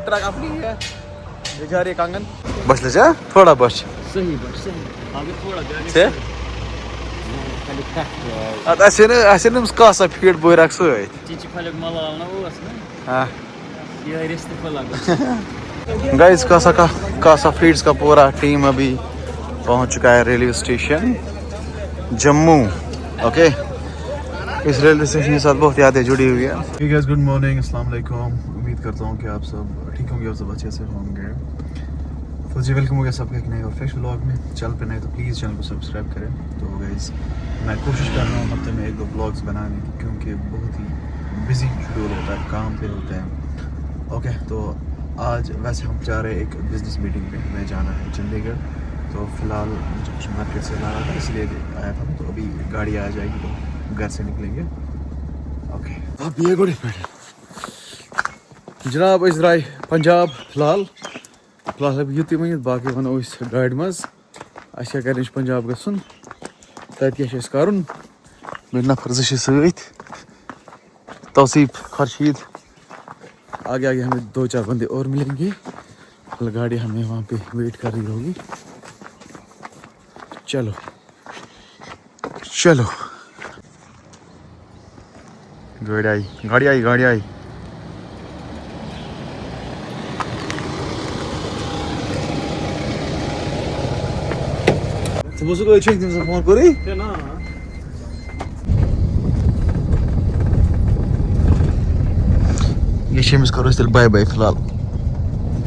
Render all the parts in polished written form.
Truck अपनी है ये जा रही कांगन बस ले जा थोड़ा बस सही आगे थोड़ा से असे न कासा फीड बोय रख सत चीची फलक मलाल ना ओस ना हां ये रिश्ते फलक गाइस कासा फीड्स का पूरा टीम अभी पहुंच चुका है रेलवे स्टेशन जम्मू ओके इस रेलवे स्टेशन के साथ बहुत यादें जुड़ी हुई है hey guys गुड मॉर्निंग अस्सलाम वालेकुम उम्मीद करता हूँ कि आप सब ठीक होंगे और सब अच्छे से होंगे तो जी वेलकम हो गया सबका एक नए और फ्रेश व्लॉग में चैनल पे नए तो प्लीज़ चैनल को सब्सक्राइब करें तो गाइस मैं कोशिश कर रहा हूँ हफ्ते में 1-2 व्लॉग्स बनाने की क्योंकि बहुत ही बिजी शेड्यूल होता है काम पे होते हैं ओके तो आज वैसे हम जा रहे हैं एक बिजनेस मीटिंग पे हमें जाना है चंडीगढ़ तो फिलहाल मुझे कुछ मार्केट से लाना था इसलिए आया था तो अभी गाड़ी आ जाएगी तो घर से निकलेंगे ओके अब ये गुड जनाब इस राय पंजाब फिलहाल अब युत वन बाकी वनो गाड़ी मज अच्छा कर पंजाब गसन तत कर नफर सत तौसीफ खर्शीद आगे हमें 2-4 बंदे और मिलेंगे गाड़ी हमें वहाँ पे वेट कर रही होगी चलो गाड़ी आई फोन करी ये करो बाय बाय फिलहाल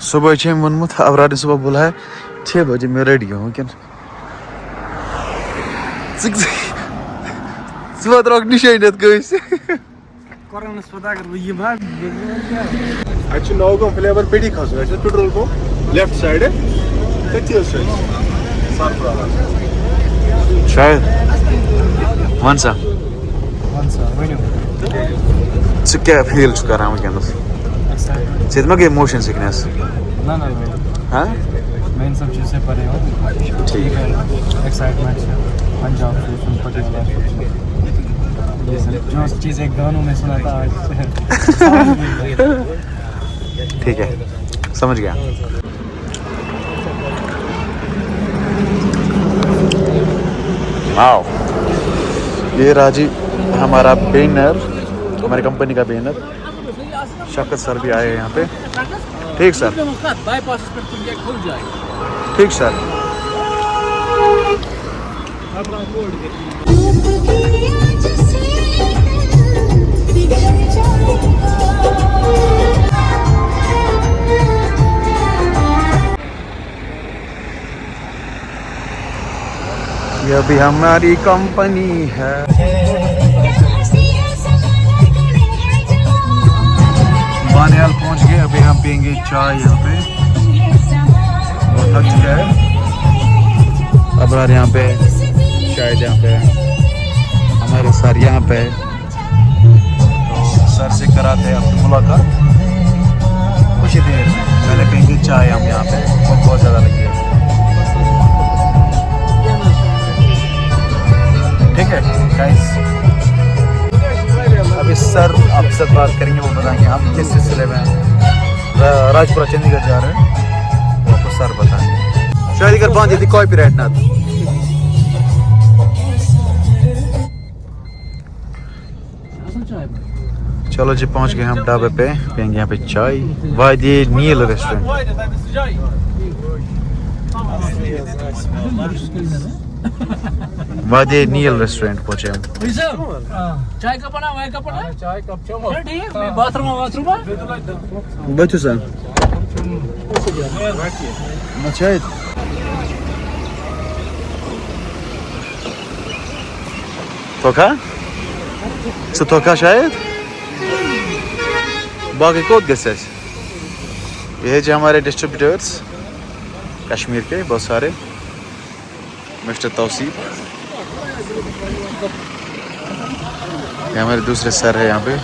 सुबह वोनमुत अबरार ने सुबह बोला है 6 बजे मैं रेडी हूँ क्या सुबह तो निशानियत कैसे कोरोनस पता कर ये भाग अच्छा नौगम फ्लेवर पेडी खासो अच्छा पेट्रोल को लेफ्ट साइड है कच्ची साइड शायद वंसा वनो च क्या फील छु कराम वनस से मा के मोशन सिकनेस ना हां मैं इन सब चीज़ से परे हूँ ठीक है एक्साइटमेंट है पंजाब से पटियाला ये सब जो चीज़ें गानों में सुना था आज ठीक है समझ गया वाओ ये राजी हमारा बैनर हमारी कंपनी का बैनर शौकत सर भी आए हैं यहाँ पे ठीक सर ठीक सर ये भी हमारी कंपनी है बानियाल पहुंच गए अभी हम पियेंगे चाय यहाँ पे और थक चुका है अबरार यहाँ पे शायद यहाँ पे हमारे सर यहाँ पे तो सर से कराते हैं अपनी मुलाकात कुछ ही देर में पहले पियेंगे चाय हम यहाँ पे बहुत ज़्यादा लगी है ठीक है गाइस अभी सर आपसे बात करेंगे वो बताएंगे हम किस सिलसिले में राजपुरा चंडीगढ़ जा रहे हैं वो आपको सर बताएंगे शायद अगर बांध थी कोई भी रहना चलो जी पहुंच गए हम ढाबे पे पियेंगे यहाँ पे चाय वादी नील रेस्टोरेंट वादी नील रेस्टोरेंट पहुंचे हम चाय कप ना वाय कप ना चाय कप चमो ठीक मैं बाथरूम बच्चों सर अच्छा तो का शायद बाकी कोत गए ये जो हमारे डिस्ट्रीब्यूटर्स कश्मीर के बहुत सारे मिस्टर तौसीफ ये हमारे दूसरे सर है यहाँ पे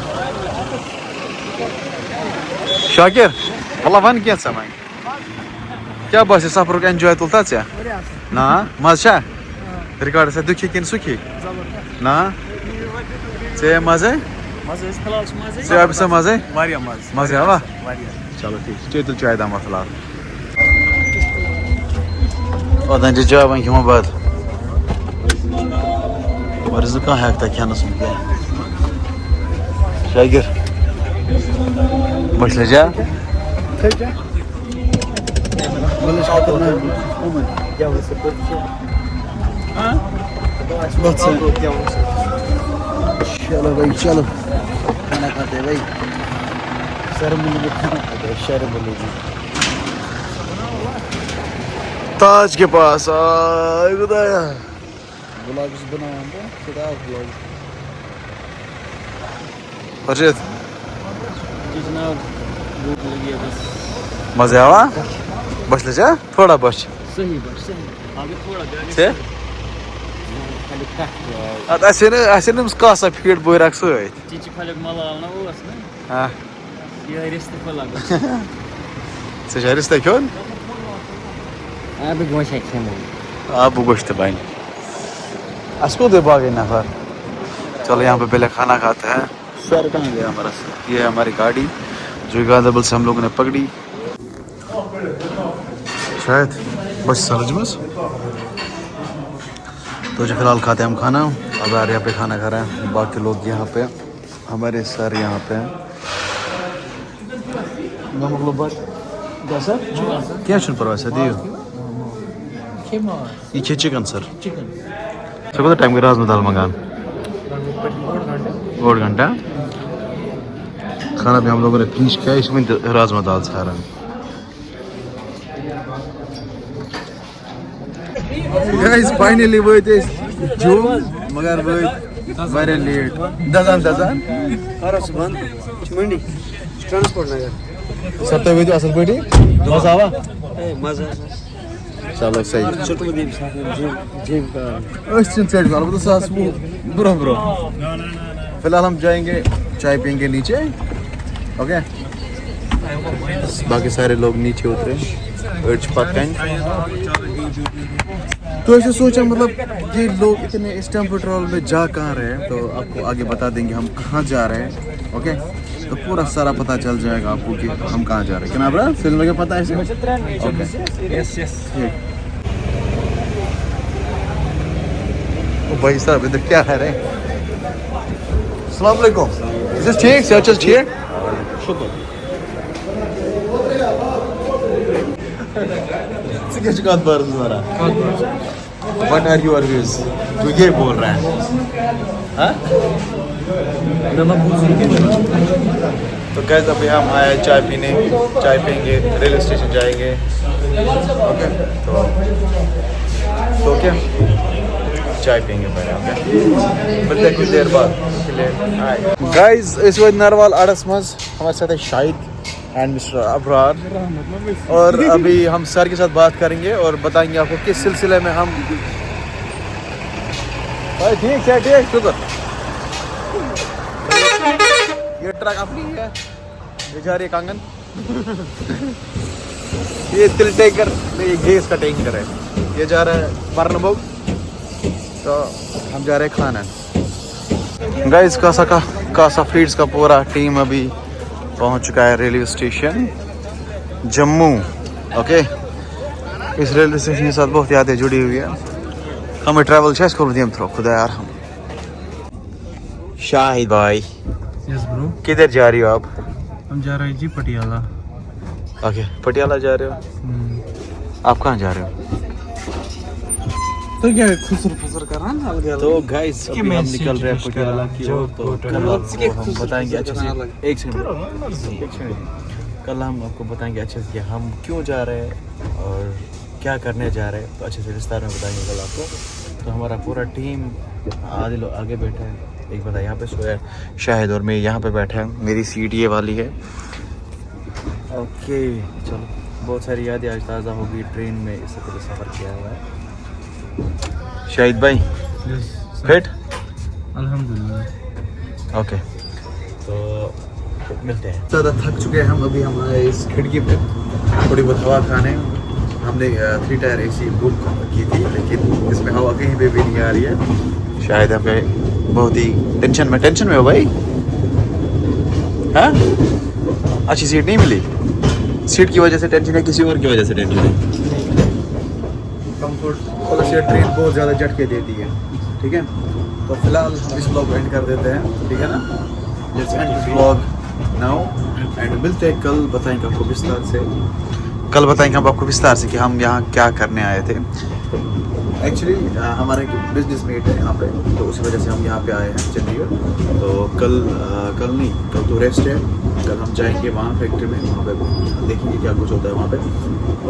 शाकिर वल्ला वन क्या समय क्या बस सफर एंजॉय तुलता चे ना मजा रिकॉर्ड से दुखी किन सुखी ना से मजे से अब से मजे मजे हवा चलो ठीक तो चाय दाम फिलहाल और then जब वहीं क्यों बात और इस कहाँ है तक क्या ना सुन के शाकिर बस ले जा चलो भाई चलो खाना खाते हैं भाई शर्म मिलेगी खाना खाते हैं शर्म मिलेगी ताज के पास खुदाया ब्लॉग्स बनाओ खुदा ब्लॉग अर्जित मजे आवा बस ले जा थोड़ा बस सही आगे थोड़ा से ऐसे ना उसका सा फीड बोई रख सो है चीची फलक माला ना वो असना हाँ ये रिश्ते फलक से जा रिश्ते क्यों अभी गोश है खेमो आप गोश्त बाइन असको दे बागे नफर चलो यहाँ पे पहले खाना खाते हैं सर कहाँ गया हमारा ये है हमारी गाड़ी जो गादबल से हम लोगों ने पकड़ी शायद बस सरजमस तो जो फिलहाल खाते हैं हम खाना अब यार यहाँ पे खाना खा रहे हैं बाकी लोग यहाँ पे हमारे सर यहाँ पे क्या सुन परवा सर दियो ये चिकन सर सर को टाइम के राजमा दाल मंगान 1 घंटा खाना भी हम लोगों ने फिनिश किया इसमें राजमा दाल खा रहे हैं guys finally wait is June मगर wait very late दजान अरस बंद मंडी ट्रांसपोर्ट नगर सत्य भी तो असल बैठी मजा आवा मजा चलो सही छोटू दीप साहब जिम का अच्छा सेट कर तो सास वो ब्रो फिलहाल हम जाएंगे चाय पियेंगे नीचे ओके बाकी सारे लोग नीचे उतरे अर्ज तो ऐसे सोचा मतलब ये लोग इतने इस टाइम पेट्रोल में जा कहाँ रहे हैं तो आपको आगे बता देंगे हम कहाँ जा रहे हैं ओके तो पूरा सारा पता चल जाएगा आपको कि हम कहाँ जा रहे हैं क्या ब्रा फिल्म में क्या पता है ओके यस ओ भाई साहब इधर क्या है रे अस्सलाम वालेकुम इज दिस ठीक सर्च इज हियर शुक्र क्या चुका बार तुम्हारा व्हाट आर योर व्यूज तू ये बोल रहा है हाँ तो गैस अभी हम आए चाय पीने चाय पियेंगे रेलवे स्टेशन जाएंगे ओके तो क्या चाय पियेंगे पहले ओके मिलते हैं कुछ देर बाद गाइस इस वक्त नरवाल अड़स मज हमारे साथ है शाहिद एंड मिस्टर अबरार और अभी हम सर के साथ बात करेंगे और बताएंगे आपको किस सिलसिले में हम ठीक है शुक्र ये ट्रक अपनी है ये जा रही है कांगन ये तिल टैंकर ये गैस का टैंकर है ये जा रहा है बर्नबोग तो हम जा रहे हैं खाना गाइस कासा फीड्स का पूरा टीम अभी पहुंच चुका है रेलवे स्टेशन जम्मू ओके इस रेलवे स्टेशन के साथ बहुत यादें जुड़ी हुई है हमें ट्रैवल चेस कर दिया थ्रो खुदा यार हम शाहिद भाई यस ब्रो किधर जा रही हो आप हम जा रहे हैं जी पटियाला ओके पटियाला जा रहे हो आप कहाँ जा रहे हो तो क्या खुसर कर रहा है तो गाइस अभी हम निकल रहे हैं पटियाला की ओर तो कल आपको हम बताएंगे अच्छे से एक सेकंड कल हम आपको बताएंगे अच्छे से कि हम क्यों जा रहे हैं और क्या करने जा रहे हैं तो अच्छे से विस्तार में बताएंगे कल आपको तो हमारा पूरा टीम आधे लोग आगे बैठे हैं एक बंदा यहाँ पे सोया शाहिद और मैं यहाँ पे बैठा है मेरी सीट ये वाली है ओके चलो बहुत सारी यादें आज ताज़ा होगी ट्रेन में इससे पहले सफ़र किया हुआ है शाहिद भाई फिट अल्हम्दुलिल्लाह ओके तो मिलते हैं। ज़्यादा थक चुके हैं हम, अभी हम आए इस खिड़की पे थोड़ी बहुत हवा खाने। हमने 3 टायर AC बुक की थी, लेकिन इसमें हवा कहीं पे भी नहीं आ रही है। शायद हमें बहुत ही टेंशन में हो भाई। हाँ, अच्छी सीट नहीं मिली। सीट की वजह से टेंशन है, किसी और की वजह से टेंशन है? कंफर्ट वाला सीट ट्रेन बहुत ज़्यादा झटके देती है। ठीक है, तो फिलहाल हम इस ब्लॉग को एंड कर देते हैं, ठीक है ना। Let's end this blog now and मिलते हैं कल। बताएंगे आपको विस्तार से, कि हम यहाँ क्या करने आए थे। एक्चुअली हमारा एक बिजनेस मीट है यहाँ पे, तो उस वजह से हम यहाँ पे आए हैं चंडीगढ़। तो कल तो रेस्ट है। कल हम जाएंगे वहाँ फैक्ट्री में, वहाँ पे देखेंगे क्या कुछ होता है वहाँ पे।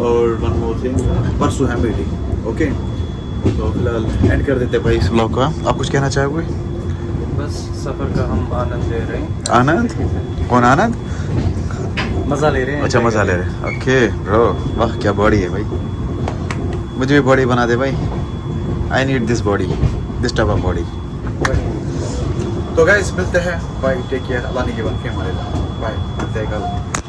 और वन मोर थिंग, परसों है मीटिंग। ओके, तो फिलहाल एंड कर देते हैं भाई इस ब्लॉग का। आप कुछ कहना चाहोगे? बस सफ़र का हम आनंद ले रहे हैं। आनंद? कौन आनंद? मज़ा ले रहे हैं। अच्छा, मज़ा ले रहे हैं। ओके ब्रो, वाह क्या बॉडी है भाई। मुझे भी बॉडी बना दे भाई। I need this body, this type of body. तो गाइस मिलते हैं, बाय, टेक केयर। अल्लाह ने गिवन के हमारे लिए। बाय, मिलते हैं कल।